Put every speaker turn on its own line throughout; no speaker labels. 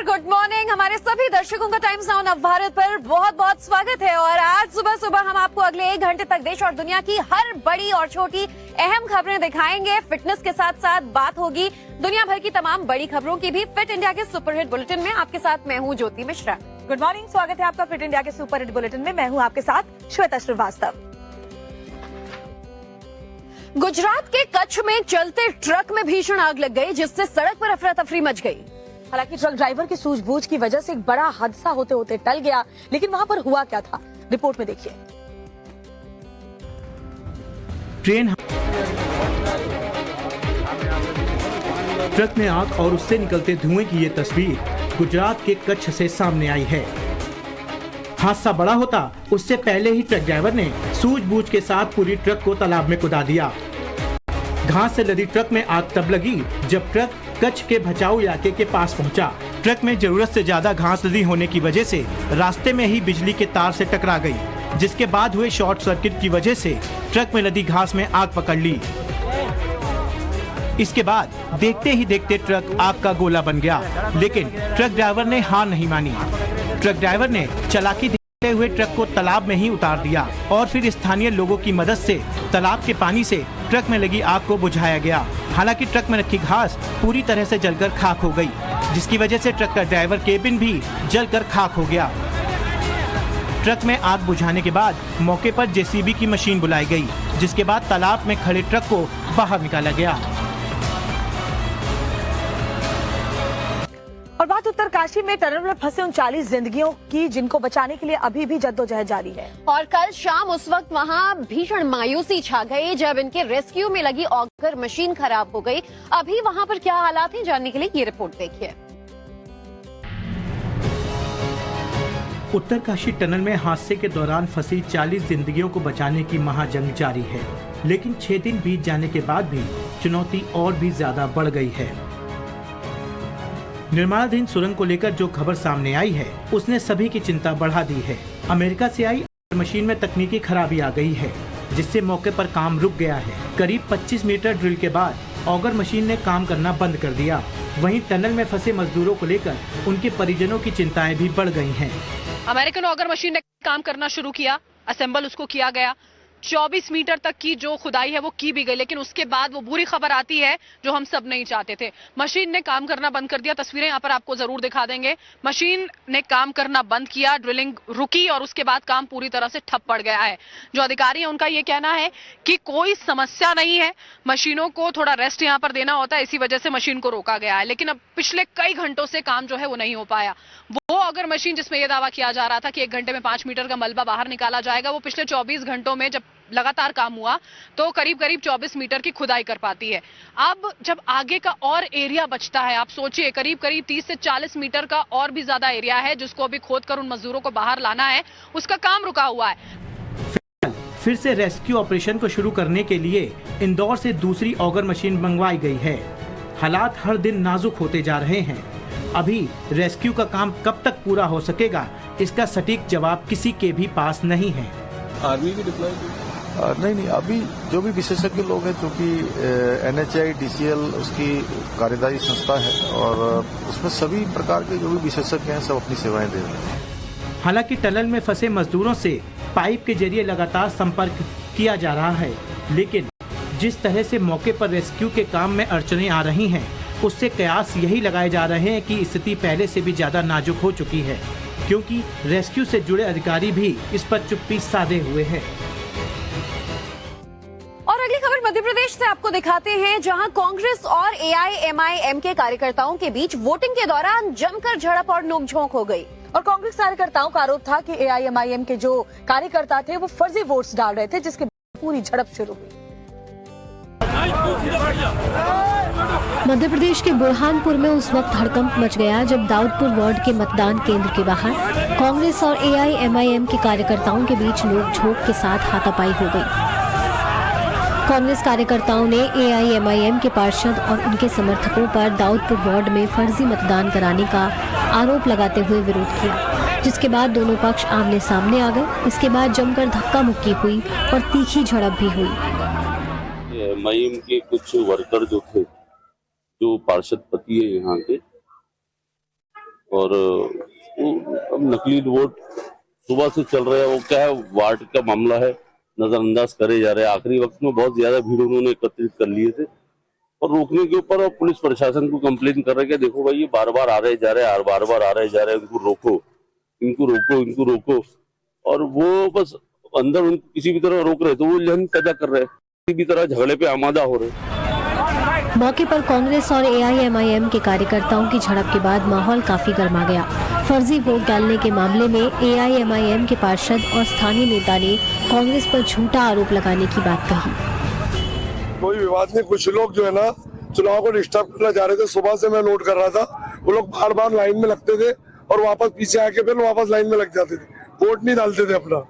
नमस्कार, good morning. हमारे सभी दर्शकों का टाइम्स नाउ नवभारत पर बहुत बहुत स्वागत है। और आज सुबह सुबह हम आपको अगले 1 घंटे तक देश और दुनिया की हर बड़ी और छोटी अहम खबरें दिखाएंगे। फिटनेस के साथ साथ बात होगी दुनिया भर की तमाम बड़ी खबरों की भी। फिट इंडिया के सुपरहिट बुलेटिन में आपके साथ मैं हूँ ज्योति मिश्रा।
गुड मॉर्निंग, स्वागत है आपका फिट इंडिया के सुपरहिट बुलेटिन में। मैं हूँ आपके साथ श्वेता श्रीवास्तव।
गुजरात के कच्छ में चलते ट्रक में भीषण आग लग गई, जिससे सड़क पर अफरा तफरी मच गई।
हालांकि ट्रक ड्राइवर की सूझबूझ की वजह से एक बड़ा हादसा होते होते टल गया, लेकिन वहां पर हुआ क्या था, रिपोर्ट में देखिए।
ट्रक में आग और उससे निकलते धुएं की ये तस्वीर गुजरात के कच्छ से सामने आई है। हादसा बड़ा होता उससे पहले ही ट्रक ड्राइवर ने सूझबूझ के साथ पूरी ट्रक को तालाब में कुदा दिया। घास से लदी ट्रक में आग तब लगी जब ट्रक कच्छ के भचाऊ इलाके के पास पहुंचा। ट्रक में जरूरत से ज्यादा घास लदी होने की वजह से रास्ते में ही बिजली के तार से टकरा गई, जिसके बाद हुए शॉर्ट सर्किट की वजह से ट्रक में लदी घास में आग पकड़ ली। इसके बाद देखते ही देखते ट्रक आग का गोला बन गया, लेकिन ट्रक ड्राइवर ने हार नहीं मानी। ट्रक ड्राइवर ने चालाकी दिखाते हुए ट्रक को तालाब में ही उतार दिया और फिर स्थानीय लोगों की मदद से तालाब के पानी से ट्रक में लगी आग को बुझाया गया। हालांकि ट्रक में रखी घास पूरी तरह से जलकर खाक हो गई, जिसकी वजह से ट्रक का ड्राइवर केबिन भी जलकर खाक हो गया। ट्रक में आग बुझाने के बाद मौके पर जेसीबी की मशीन बुलाई गई, जिसके बाद तालाब में खड़े ट्रक को बाहर निकाला गया।
और बात उत्तरकाशी में टनल में फंसे 39 जिंदगियों की, जिनको बचाने के लिए अभी भी जद्दोजहद जारी है।
और कल शाम उस वक्त वहां भीषण मायूसी छा गई जब इनके रेस्क्यू में लगी ऑगर मशीन खराब हो गई। अभी वहां पर क्या हालात हैं, जानने के लिए ये रिपोर्ट देखिए।
उत्तरकाशी टनल में हादसे के दौरान फंसी 40 जिंदगियों को बचाने की महाजंग जारी है, लेकिन 6 दिन बीत जाने के बाद भी चुनौती और भी ज्यादा बढ़ गई है। निर्माणाधीन सुरंग को लेकर जो खबर सामने आई है, उसने सभी की चिंता बढ़ा दी है। अमेरिका से आई मशीन में तकनीकी खराबी आ गई है, जिससे मौके पर काम रुक गया है। करीब 25 मीटर ड्रिल के बाद ऑगर मशीन ने काम करना बंद कर दिया। वहीं टनल में फंसे मजदूरों को लेकर उनके परिजनों की चिंताएं भी बढ़ गई हैं।
अमेरिकन ऑगर मशीन ने काम करना शुरू किया, असेंबल उसको किया गया। 24 मीटर तक की जो खुदाई है वो की भी गई, लेकिन उसके बाद वो बुरी खबर आती है जो हम सब नहीं चाहते थे। मशीन ने काम करना बंद कर दिया। तस्वीरें यहाँ पर आपको जरूर दिखा देंगे। मशीन ने काम करना बंद किया, ड्रिलिंग रुकी और उसके बाद काम पूरी तरह से ठप पड़ गया है। जो अधिकारी हैं उनका ये कहना है कि कोई समस्या नहीं है, मशीनों को थोड़ा रेस्ट यहाँ पर देना होता है, इसी वजह से मशीन को रोका गया है। लेकिन अब पिछले कई घंटों से काम जो है वो नहीं हो पाया। वो अगर मशीन जिसमें यह दावा किया जा रहा था कि 1 घंटे में 5 मीटर का मलबा बाहर निकाला जाएगा, वो पिछले 24 घंटों में जब लगातार काम हुआ तो करीब करीब 24 मीटर की खुदाई कर पाती है। अब जब आगे का और एरिया बचता है, आप सोचिए करीब करीब 30 से 40 मीटर का और भी ज्यादा एरिया है जिसको अभी खोद कर उन मजदूरों को बाहर लाना है, उसका काम रुका हुआ है।
फिर से रेस्क्यू ऑपरेशन को शुरू करने के लिए इंदौर से दूसरी ऑगर मशीन मंगवाई गई है। हालात हर दिन नाजुक होते जा रहे हैं। अभी रेस्क्यू का काम कब तक पूरा हो सकेगा, इसका सटीक जवाब किसी के भी पास नहीं है।
आर्मी भी डिप्लॉय
नहीं, अभी जो भी विशेषज्ञ लोग हैं, चूंकि NHAI DCL उसकी कार्यदायी संस्था है और उसमें सभी प्रकार के जो भी विशेषज्ञ हैं सब अपनी सेवाएं दे रहे हैं।
हालांकि टनल में फंसे मजदूरों से पाइप के जरिए लगातार संपर्क किया जा रहा है, लेकिन जिस तरह से मौके पर रेस्क्यू के काम में अड़चनें आ रही हैं, उससे कयास यही लगाए जा रहे हैं कि स्थिति पहले से भी ज्यादा नाजुक हो चुकी है, क्योंकि रेस्क्यू से जुड़े अधिकारी भी इस पर चुप्पी साधे हुए हैं।
और अगली खबर मध्य प्रदेश से आपको दिखाते हैं, जहां कांग्रेस और AIMIM के कार्यकर्ताओं के बीच वोटिंग के दौरान जमकर झड़प और नोकझोंक हो गई।
और कांग्रेस कार्यकर्ताओं का आरोप था कि AIMIM के जो कार्यकर्ता थे वो फर्जी वोट्स डाल रहे थे, जिसके बाद पूरी झड़प शुरू हुई।
मध्य प्रदेश के बुरहानपुर में उस वक्त हड़कंप मच गया जब दाऊदपुर वार्ड के मतदान केंद्र के बाहर कांग्रेस और AIMIM के कार्यकर्ताओं के बीच नोकझोंक के साथ हाथापाई हो गई। कांग्रेस कार्यकर्ताओं ने AIMIM के पार्षद और उनके समर्थकों पर दाऊदपुर वार्ड में फर्जी मतदान कराने का आरोप लगाते हुए विरोध किया, जिसके बाद दोनों पक्ष आमने सामने आ गए। इसके बाद जमकर धक्का मुक्की हुई और तीखी झड़प भी हुई।
MIM के कुछ वर्कर जो थे, जो पार्षद पति है यहाँ के, और अब नकली वोट सुबह से चल रहे हैं, वो क्या है वार्ड का मामला है, नजरअंदाज करे जा रहे हैं। आखिरी वक्त में बहुत ज्यादा भीड़ उन्होंने एकत्रित कर लिए थे और रोकने के ऊपर पुलिस प्रशासन को कंप्लेन कर रहे हैं कि देखो भाई ये बार बार आ रहे जा रहे हैं, बार बार आ रहे जा रहे हैं, इनको रोको, इनको रोको, इनको रोको। और वो बस अंदर उनको किसी भी तरह रोक रहे तो वो जंग पैदा कर रहे हैं, किसी भी तरह झगड़े पे आमादा हो रहे हैं।
मौके पर कांग्रेस और AIMIM के कार्यकर्ताओं की झड़प के बाद माहौल काफी गर्मा गया। फर्जी वोट डालने के मामले में AIMIM के पार्षद और स्थानीय नेता ने कांग्रेस पर झूठा आरोप लगाने की बात कही।
कोई विवाद नहीं, कुछ लोग जो है ना चुनाव को डिस्टर्ब करना चाह रहे थे। सुबह से मैं नोट कर रहा था, वो लोग बार बार लाइन में लगते थे और वापस पीछे आके फिर वापस लाइन में लग जाते थे, वोट नहीं डालते थे अपना।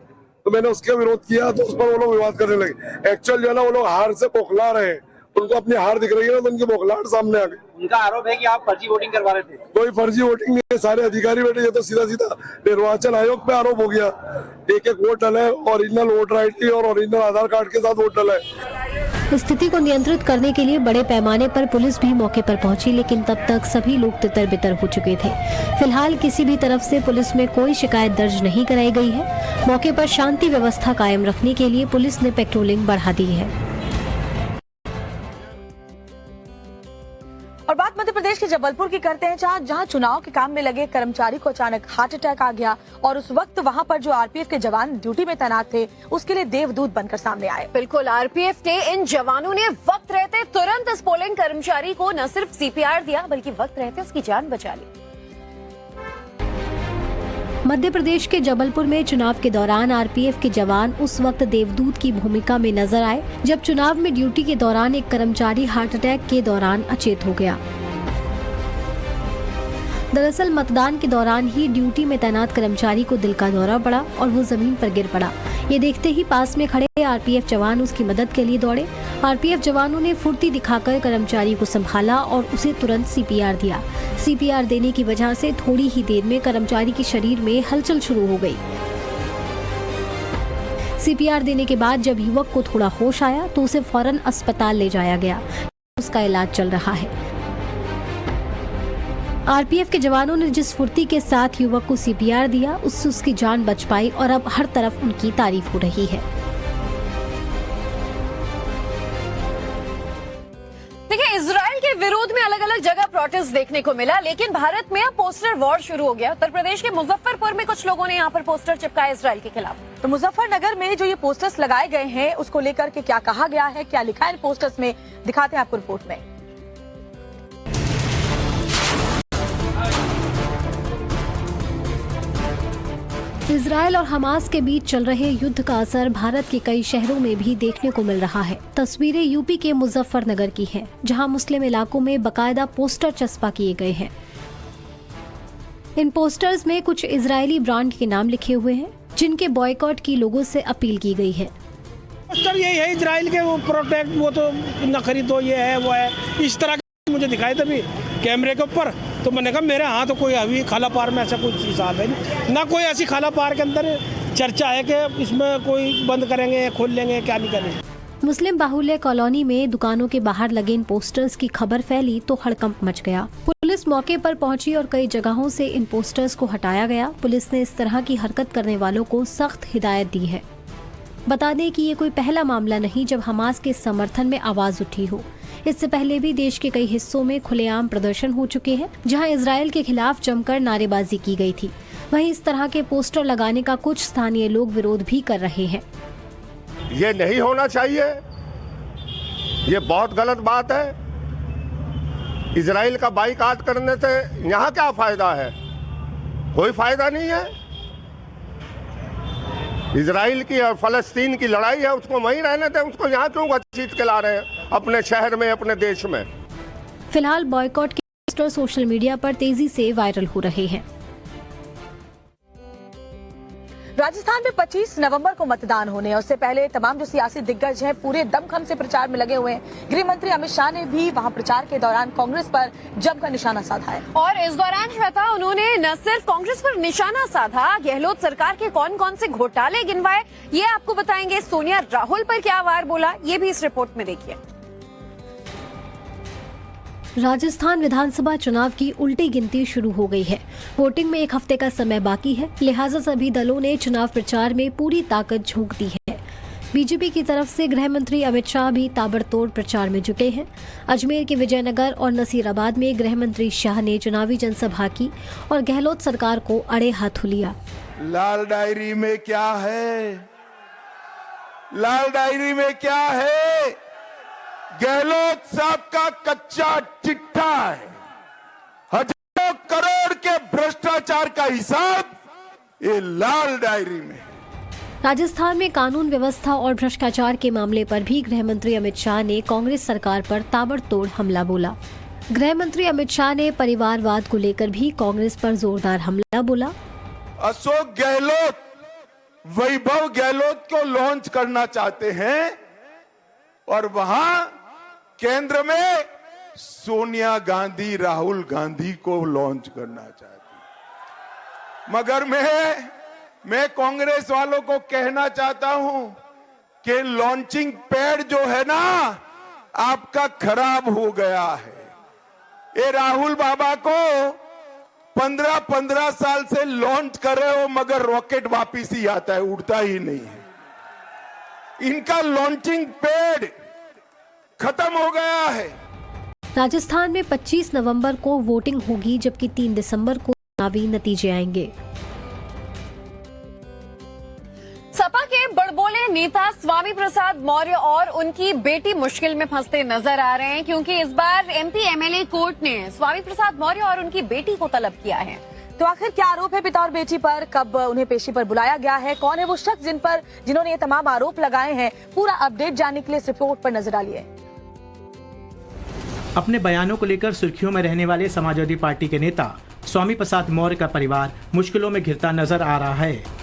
तो मैंने उसका विरोध किया तो उस पर वो लोग विवाद करने लगे। एक्चुअल जो है ना वो लोग हार से बौखला रहे हैं, उनको अपनी हार दिख रही है ना, तो उनकी बौखलाहट सामने आ गई।
उनका आरोप है कि आप फर्जी वोटिंग करवा रहे थे।
कोई फर्जी वोटिंग नहीं है, सारे अधिकारी बैठे। ये तो सीधा सीधा निर्वाचन आयोग पे आरोप हो गया। एक एक वोट डाला है, ओरिजिनल वोटर ID और ओरिजिनल आधार कार्ड के साथ वोट डाला है।
स्थिति को नियंत्रित करने के लिए बड़े पैमाने पर पुलिस भी मौके पर पहुंची, लेकिन तब तक सभी लोग तितर बितर हो चुके थे। फिलहाल किसी भी तरफ से पुलिस में कोई शिकायत दर्ज नहीं कराई गई है। मौके पर शांति व्यवस्था कायम रखने के लिए पुलिस ने पेट्रोलिंग बढ़ा दी है।
और बात मध्य प्रदेश के जबलपुर की करते हैं, जहां चुनाव के काम में लगे कर्मचारी को अचानक हार्ट अटैक आ गया और उस वक्त वहां पर जो RPF के जवान ड्यूटी में तैनात थे उसके लिए देवदूत बनकर सामने आए।
बिल्कुल, RPF के इन जवानों ने वक्त रहते तुरंत इस पोलिंग कर्मचारी को न सिर्फ CPR दिया बल्कि वक्त रहते उसकी जान बचा ली।
मध्य प्रदेश के जबलपुर में चुनाव के दौरान RPF के जवान उस वक्त देवदूत की भूमिका में नजर आए जब चुनाव में ड्यूटी के दौरान एक कर्मचारी हार्ट अटैक के दौरान अचेत हो गया। दरअसल मतदान के दौरान ही ड्यूटी में तैनात कर्मचारी को दिल का दौरा पड़ा और वो जमीन पर गिर पड़ा। ये देखते ही पास में खड़े RPF जवान उसकी मदद के लिए दौड़े। RPF जवानों ने फुर्ती दिखाकर कर्मचारी को संभाला और उसे तुरंत CPR दिया। CPR देने की वजह से थोड़ी ही देर में कर्मचारी के शरीर में हलचल शुरू हो गई। CPR देने के बाद जब युवक को थोड़ा होश आया तो उसे फौरन अस्पताल ले जाया गया। उसका इलाज चल रहा है। RPF के जवानों ने जिस फुर्ती के साथ युवक को CPR दिया उससे उसकी जान बच पाई और अब हर तरफ उनकी तारीफ हो रही है।
देखिए, इजराइल के विरोध में अलग अलग जगह प्रोटेस्ट देखने को मिला, लेकिन भारत में अब पोस्टर वॉर शुरू हो गया। उत्तर प्रदेश के मुजफ्फरपुर में कुछ लोगों ने यहाँ पर पोस्टर चिपकाए इजराइल के खिलाफ।
तो मुजफ्फरनगर में जो ये पोस्टर्स लगाए गए हैं उसको लेकर के क्या कहा गया है, क्या लिखा है पोस्टर्स में, दिखाते हैं आपको रिपोर्ट में।
इजराइल और हमास के बीच चल रहे युद्ध का असर भारत के कई शहरों में भी देखने को मिल रहा है। तस्वीरें यूपी के मुजफ्फरनगर की हैं, जहां मुस्लिम इलाकों में बकायदा पोस्टर चस्पा किए गए हैं। इन पोस्टर्स में कुछ इजरायली ब्रांड के नाम लिखे हुए हैं, जिनके बॉयकॉट की लोगों से अपील की गई है।
पोस्टर यही है इजराइल के, वो प्रोटेक्ट, वो तो न खरीदो, ये है वो है, इस तरह के मुझे दिखाई तभी कैमरे के ऊपर। तो मैंने कहा मेरे यहाँ तो कोई अभी खाला पार में ऐसा कुछ हिसाब है नहीं, ना कोई ऐसी खाला पार के अंदर चर्चा है कि इसमें कोई बंद करेंगे, खोल लेंगे, क्या नहीं करेंगे।
मुस्लिम बाहुल्य कॉलोनी में दुकानों के बाहर लगे इन पोस्टर्स की खबर फैली तो हड़कंप मच गया। पुलिस मौके पर पहुंची और कई जगहों से इन पोस्टर्स को हटाया गया। पुलिस ने इस तरह की हरकत करने वालों को सख्त हिदायत दी है। बता दें कि ये कोई पहला मामला नहीं जब हमास के समर्थन में आवाज उठी हो। इससे पहले भी देश के कई हिस्सों में खुलेआम प्रदर्शन हो चुके हैं, जहां इजराइल के खिलाफ जमकर नारेबाजी की गई थी। वहीं इस तरह के पोस्टर लगाने का कुछ स्थानीय लोग विरोध भी कर रहे हैं।
ये नहीं होना चाहिए, ये बहुत गलत बात है। इजराइल का बाइकाट करने से यहाँ क्या फायदा है? कोई फायदा नहीं है। इजराइल की और फलस्तीन की लड़ाई है, उसको वहीं रहने दें, उसको यहाँ क्यों घसीट के ला रहे हैं अपने शहर में, अपने देश में।
फिलहाल बॉयकॉट के पोस्टर सोशल मीडिया पर तेजी से वायरल हो रहे हैं।
राजस्थान में 25 नवंबर को मतदान होने, उससे पहले तमाम जो सियासी दिग्गज हैं पूरे दमखम से प्रचार में लगे हुए हैं। गृह मंत्री अमित शाह ने भी वहां प्रचार के दौरान कांग्रेस पर जमकर निशाना साधा है।
और इस दौरान श्वेता, उन्होंने न सिर्फ कांग्रेस पर निशाना साधा, गहलोत सरकार के कौन कौन से घोटाले गिनवाए ये आपको बताएंगे। सोनिया राहुल पर क्या वार बोला, ये भी इस रिपोर्ट में देखिए।
राजस्थान विधानसभा चुनाव की उल्टी गिनती शुरू हो गई है। वोटिंग में एक हफ्ते का समय बाकी है, लिहाजा सभी दलों ने चुनाव प्रचार में पूरी ताकत झोंक दी है। बीजेपी की तरफ से गृह मंत्री अमित शाह भी ताबड़तोड़ प्रचार में जुटे हैं। अजमेर के विजयनगर और नसीराबाद में गृह मंत्री शाह ने चुनावी जनसभा की और गहलोत सरकार को अड़े हाथों लिया।
लाल डायरी में क्या है? लाल डायरी में क्या है? गहलोत साहब का कच्चा चिट्ठा है। हजारों करोड़ के भ्रष्टाचार का हिसाब ये लाल डायरी में है।
राजस्थान में कानून व्यवस्था और भ्रष्टाचार के मामले पर भी गृह मंत्री अमित शाह ने कांग्रेस सरकार पर ताबड़तोड़ हमला बोला। गृह मंत्री अमित शाह ने परिवारवाद को लेकर भी कांग्रेस पर जोरदार हमला बोला।
अशोक गहलोत वैभव गहलोत को लॉन्च करना चाहते हैं और वहां केंद्र में सोनिया गांधी राहुल गांधी को लॉन्च करना चाहती। मगर मैं कांग्रेस वालों को कहना चाहता हूं कि लॉन्चिंग पैड जो है ना आपका खराब हो गया है। ये राहुल बाबा को 15 साल से लॉन्च कर रहे हो मगर रॉकेट वापिस ही आता है, उड़ता ही नहीं है। इनका लॉन्चिंग पैड खत्म हो गया है।
राजस्थान में 25 नवंबर को वोटिंग होगी, जबकि 3 दिसंबर को चुनावी नतीजे आएंगे।
सपा के बड़बोले नेता स्वामी प्रसाद मौर्य और उनकी बेटी मुश्किल में फंसते नजर आ रहे हैं, क्योंकि इस बार एमपी एमएलए कोर्ट ने स्वामी प्रसाद मौर्य और उनकी बेटी को तलब किया है।
तो आखिर क्या आरोप है पिता और बेटी पर? कब उन्हें पेशी पर बुलाया गया है? कौन है वो शख्स जिन्होंने ये तमाम आरोप लगाए हैं? पूरा अपडेट जानने के लिए इस रिपोर्ट पर नजर डालिए।
अपने बयानों को लेकर सुर्खियों में रहने वाले समाजवादी पार्टी के नेता स्वामी प्रसाद मौर्य का परिवार मुश्किलों में घिरता नजर आ रहा है।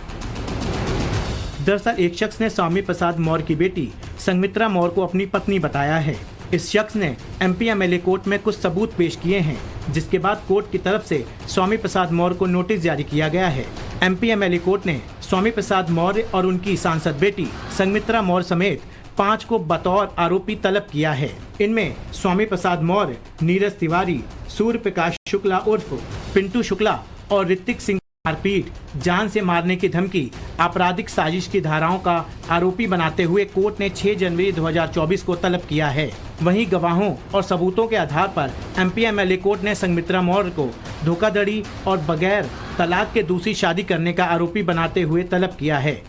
दरअसल एक शख्स ने स्वामी प्रसाद मौर्य की बेटी संघमित्रा मौर्य को अपनी पत्नी बताया है। इस शख्स ने एमपी एमएलए कोर्ट में कुछ सबूत पेश किए हैं, जिसके बाद कोर्ट की तरफ से स्वामी प्रसाद मौर्य को नोटिस जारी किया गया है। एमपी एमएलए कोर्ट ने स्वामी प्रसाद मौर्य और उनकी सांसद बेटी संघमित्रा मौर्य समेत 5 को बतौर आरोपी तलब किया है। इनमें स्वामी प्रसाद मौर्य, नीरज तिवारी, सूर्य प्रकाश शुक्ला उर्फ पिंटू शुक्ला और ऋतिक सिंह मारपीट, जान से मारने की धमकी, आपराधिक साजिश की धाराओं का आरोपी बनाते हुए कोर्ट ने 6 जनवरी 2024 को तलब किया है। वहीं गवाहों और सबूतों के आधार पर एमपी एमएलए कोर्ट ने संघमित्रा मौर्य को धोखाधड़ी और बगैर तलाक के दूसरी शादी करने का आरोपी बनाते हुए तलब किया है।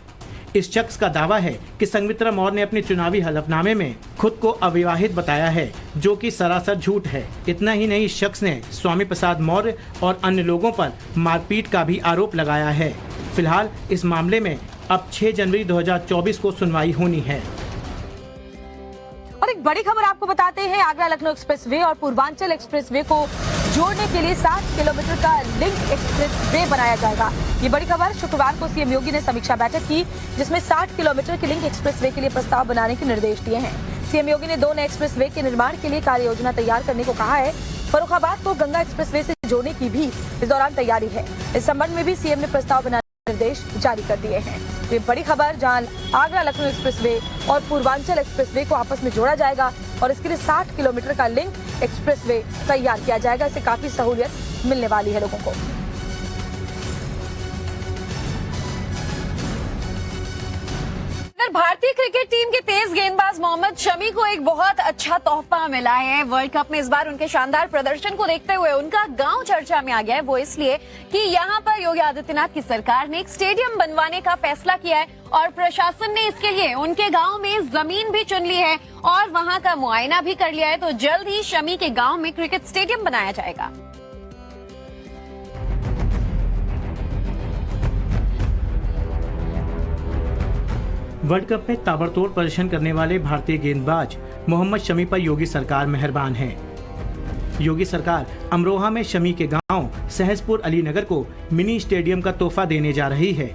इस शख्स का दावा है कि संघमित्रा मौर्य ने अपने चुनावी हलफनामे में खुद को अविवाहित बताया है, जो कि सरासर झूठ है। इतना ही नहीं, इस शख्स ने स्वामी प्रसाद मौर्य और अन्य लोगों पर मारपीट का भी आरोप लगाया है। फिलहाल इस मामले में अब 6 जनवरी 2024 को सुनवाई होनी है।
और एक बड़ी खबर आपको बताते हैं, आगरा लखनऊ एक्सप्रेसवे और पूर्वांचल एक्सप्रेसवे को जोड़ने के लिए 60 किलोमीटर का लिंक एक्सप्रेसवे बनाया जाएगा। ये बड़ी खबर, शुक्रवार को सीएम योगी ने समीक्षा बैठक की, जिसमें 60 किलोमीटर के लिंक एक्सप्रेसवे के लिए प्रस्ताव बनाने के निर्देश दिए हैं। सीएम योगी ने 2 नए एक्सप्रेसवे के निर्माण के लिए कार्य योजना तैयार करने को कहा है। फर्रुखाबाद को गंगा एक्सप्रेसवे से जोड़ने की भी इस दौरान तैयारी है। इस संबंध में भी सीएम ने प्रस्ताव बनाने के निर्देश जारी कर दिए हैं। ये बड़ी खबर, जहां आगरा लखनऊ एक्सप्रेसवे और पूर्वांचल एक्सप्रेसवे को आपस में जोड़ा जाएगा और इसके लिए 60 किलोमीटर का लिंक एक्सप्रेसवे तैयार किया जाएगा। इससे काफी सहूलियत मिलने वाली है लोगों को।
भारतीय क्रिकेट टीम के तेज गेंदबाज मोहम्मद शमी को एक बहुत अच्छा तोहफा मिला है। वर्ल्ड कप में इस बार उनके शानदार प्रदर्शन को देखते हुए उनका गांव चर्चा में आ गया है। वो इसलिए कि यहां पर योगी आदित्यनाथ की सरकार ने एक स्टेडियम बनवाने का फैसला किया है और प्रशासन ने इसके लिए उनके गांव में जमीन भी चुन ली है और वहां का मुआयना भी कर लिया है। तो जल्द ही शमी के गांव में क्रिकेट स्टेडियम बनाया जाएगा।
वर्ल्ड कप में ताबड़तोड़ प्रदर्शन करने वाले भारतीय गेंदबाज मोहम्मद शमी पर योगी सरकार मेहरबान है। योगी सरकार अमरोहा में शमी के गांव सहसपुर अलीनगर को मिनी स्टेडियम का तोहफा देने जा रही है।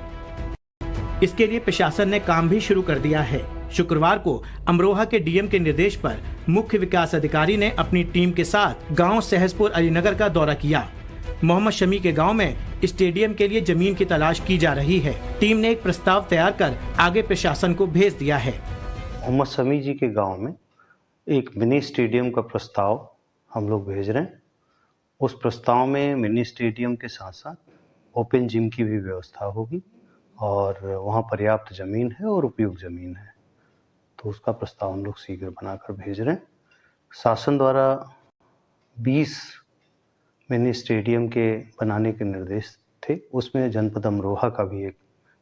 इसके लिए प्रशासन ने काम भी शुरू कर दिया है। शुक्रवार को अमरोहा के डीएम के निर्देश पर मुख्य विकास अधिकारी ने अपनी टीम के साथ गांव सहसपुर अलीनगर का दौरा किया। मोहम्मद शमी के गांव में स्टेडियम के लिए जमीन की तलाश की जा रही है। टीम ने एक प्रस्ताव तैयार कर आगे प्रशासन को भेज दिया है।
मोहम्मद शमी जी के गांव में एक मिनी स्टेडियम का प्रस्ताव हम लोग भेज रहे हैं। उस प्रस्ताव में मिनी स्टेडियम के साथ साथ ओपन जिम की भी व्यवस्था होगी और वहाँ पर्याप्त ज़मीन है और उपयुक्त ज़मीन है, तो उसका प्रस्ताव हम लोग शीघ्र बनाकर भेज रहे हैं। शासन द्वारा 20 मिनी स्टेडियम के बनाने के निर्देश थे, उसमें जनपद अमरोहा का भी एक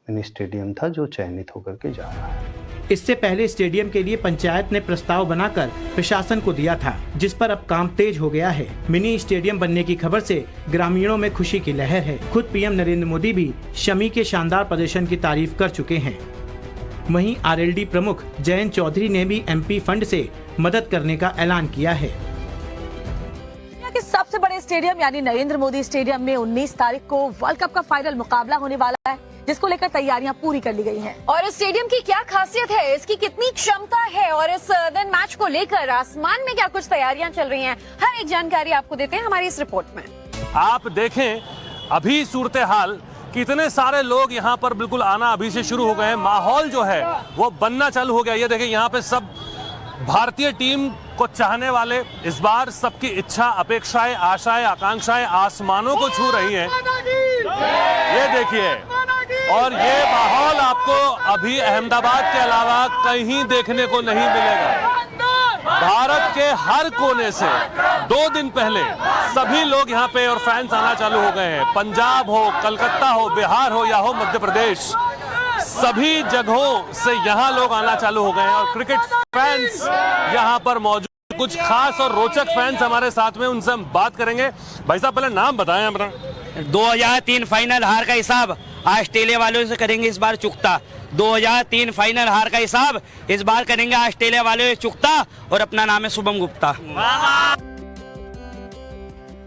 मिनी स्टेडियम था जो चयनित होकर के जा रहा है।
इससे पहले स्टेडियम के लिए पंचायत ने प्रस्ताव बनाकर प्रशासन को दिया था, जिस पर अब काम तेज हो गया है। मिनी स्टेडियम बनने की खबर से ग्रामीणों में खुशी की लहर है। खुद पीएम नरेंद्र मोदी भी शमी के शानदार प्रदर्शन की तारीफ कर चुके हैं। वहीं आरएलडी प्रमुख जयंत चौधरी ने भी एमपी फंड से मदद करने का ऐलान किया है।
दुनिया के सबसे बड़े स्टेडियम यानी नरेंद्र मोदी स्टेडियम में 19 तारीख को वर्ल्ड कप का फाइनल मुकाबला होने वाला है, जिसको लेकर तैयारियां पूरी कर ली गई हैं।
और इस स्टेडियम की क्या खासियत है, इसकी कितनी क्षमता है और इस दिन मैच को लेकर आसमान में क्या कुछ तैयारियां चल रही हैं, हर एक जानकारी आपको देते हैं हमारी इस रिपोर्ट में।
आप देखें अभी सूरत हाल, कितने सारे लोग यहाँ पर बिल्कुल आना अभी से शुरू हो गए हैं। माहौल जो है वो बनना चालू हो गया। ये देखें यहाँ पे सब भारतीय टीम को चाहने वाले, इस बार सबकी इच्छा, अपेक्षाएं, आशाएं, आकांक्षाएं आसमानों को छू रही हैं। ये देखिए, और ये माहौल आपको अभी अहमदाबाद के अलावा कहीं देखने को नहीं मिलेगा। भारत के हर कोने से 2 दिन पहले सभी लोग यहाँ पे और फैंस आना चालू हो गए हैं। पंजाब हो, कलकत्ता हो, बिहार हो या हो मध्य प्रदेश, सभी जगहों से यहाँ लोग आना चालू हो गए हैं और क्रिकेट फैंस यहाँ पर मौजूद। कुछ खास और रोचक फैंस हमारे साथ में, उनसे हम बात करेंगे। भाई साहब पहले नाम बताएं अपना।
2003 फाइनल हार का हिसाब ऑस्ट्रेलिया वालों से करेंगे इस बार चुकता। 2003 फाइनल हार का हिसाब इस बार करेंगे ऑस्ट्रेलिया वालों से चुकता और अपना नाम है शुभम गुप्ता।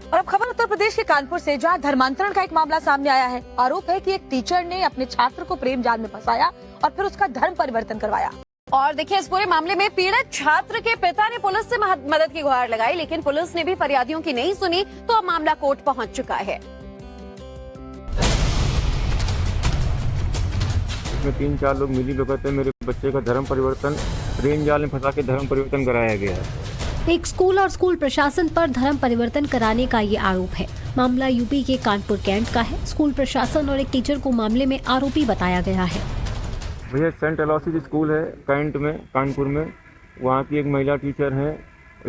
और अब खबर उत्तर प्रदेश के कानपुर से, जहां धर्मांतरण का एक मामला सामने आया है। आरोप है कि एक टीचर ने अपने छात्र को प्रेम जाल में फंसाया और फिर उसका धर्म परिवर्तन करवाया।
और देखिए, इस पूरे मामले में पीड़ित छात्र के पिता ने पुलिस से मदद की गुहार लगाई, लेकिन पुलिस ने भी फरियादियों की नहीं सुनी, तो अब मामला कोर्ट पहुंच चुका है।
इसमें 3-4 लोग मिली भगत है, मेरे बच्चे का धर्म परिवर्तन प्रेम जाल में फंसा के धर्म परिवर्तन कराया गया है।
एक स्कूल और स्कूल प्रशासन पर धर्म परिवर्तन कराने का ये आरोप है। मामला यूपी के कानपुर कैंट का है। स्कूल प्रशासन और एक टीचर को मामले में आरोपी बताया गया है।
भैया सेंट एलोसिस स्कूल है कैंट में, कानपुर में, वहाँ की एक महिला टीचर है,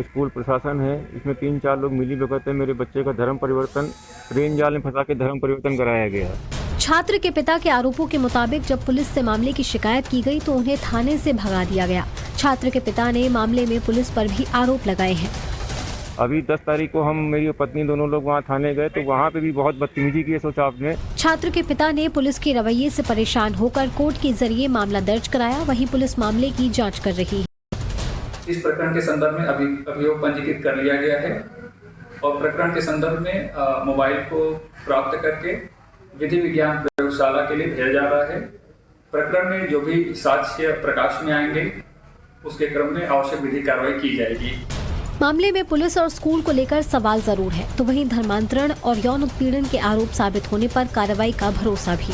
स्कूल प्रशासन है। इसमें 3-4 लोग मिली भगत है, मेरे बच्चे का धर्म परिवर्तन प्रेम जाल में फंसा के धर्म परिवर्तन कराया गया है।
छात्र के पिता के आरोपों के मुताबिक जब पुलिस से मामले की शिकायत की गई तो उन्हें थाने से भगा दिया गया। छात्र के पिता ने मामले में पुलिस पर भी आरोप लगाए हैं।
अभी 10 तारीख को हम, मेरी पत्नी, दोनों लोग वहाँ थाने गए तो वहाँ पे भी बहुत बदतमीजी की है। सोचा आपने।
छात्र के पिता ने पुलिस के रवैये से परेशान होकर कोर्ट के जरिए मामला दर्ज कराया। वहीं पुलिस मामले की जाँच कर रही है।
इस प्रकरण के संदर्भ में अभी अभियोग पंजीकृत कर लिया गया है और प्रकरण के संदर्भ में मोबाइल को प्राप्त करके विधि विज्ञान प्रयोगशाला के लिए भेजा जा रहा है। प्रकरण में जो भी साक्ष्य प्रकाश में आएंगे उसके क्रम में आवश्यक विधि कार्रवाई की जाएगी।
मामले में पुलिस और स्कूल को लेकर सवाल जरूर है, तो वहीं धर्मांतरण और यौन उत्पीड़न के आरोप साबित होने पर कार्रवाई का भरोसा भी।